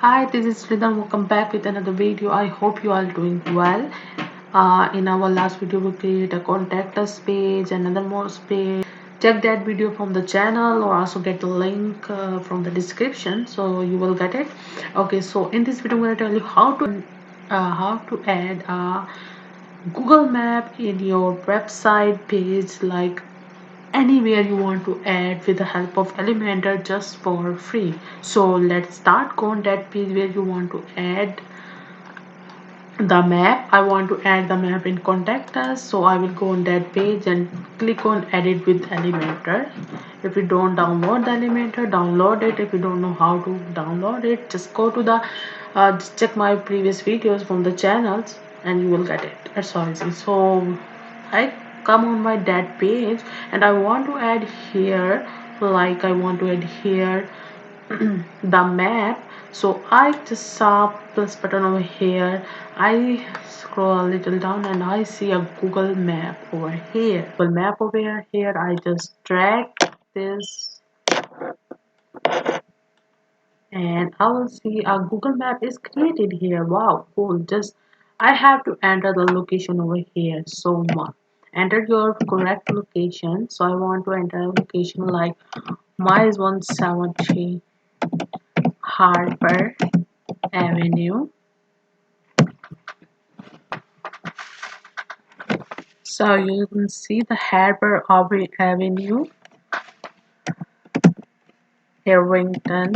Hi, this is Rhythm. Welcome back with another video. I hope you are doing well. In our last video, we create a contact us page, another more page. Check that video from the channel or also get the link from the description, so you will get it. Okay, so in this video, I'm going to tell you how to add a Google Map in your website page, like anywhere you want to add with the help of Elementor just for free. So let's start. Go on that page where you want to add the map. I want to add the map in contact us, so I will go on that page and click on edit with Elementor. If you don't download the Elementor, download it. If you don't know how to download it, just go to the just check my previous videos from the channels and you will get it. That's all easy. So I come on my that page and I want to add here, like I want to add here the map. So I just saw plus button over here. I scroll a little down and I see a Google map over here. Google map over here. I just drag this and I will see a Google map is created here. Wow, cool. Just I have to enter the location over here. So much. Enter your correct location. So I want to enter a location like my is 173 Harper Avenue. So you can see the Harper Avenue, Irvington,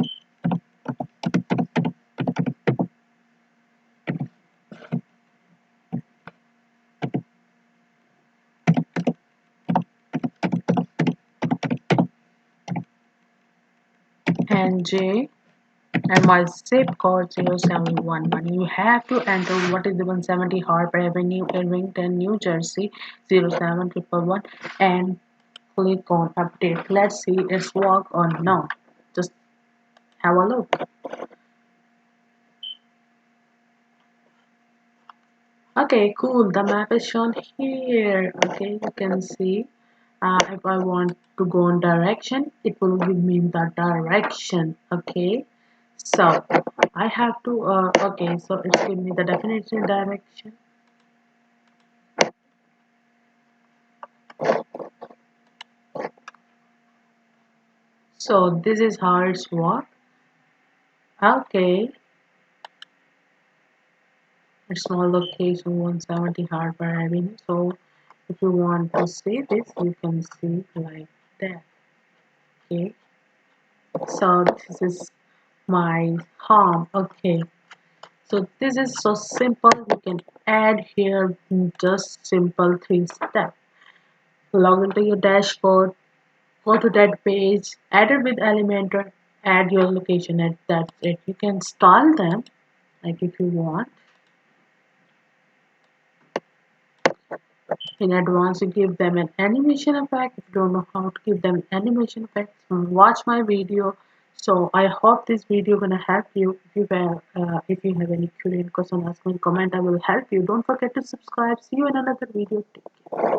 NJ, and my zip code 0711. You have to enter what is the 170 Harper Avenue, Irvington, New Jersey 07111 and click on update. Let's see it's work or not. Just have a look. Okay, cool. The map is shown here. Okay, you can see. If I want to go in direction, it will give me the direction. Okay, so I have to. Okay, so it's giving me the definitive direction. So this is how it's work. Okay, it's my location 170 Harper Avenue. So if you want to see this, you can see like that. Okay, so this is my home. Okay, so this is so simple. You can add here in just simple 3 steps. Log into your dashboard, go to that page, add it with Elementor, add your location, and that's it. You can install them like if you want. In advance, you give them an animation effect. If you don't know how to give them animation effects, watch my video. So I hope this video gonna help you. If you have any curious question, ask me in comment. I will help you. Don't forget to subscribe. See you in another video. Take care.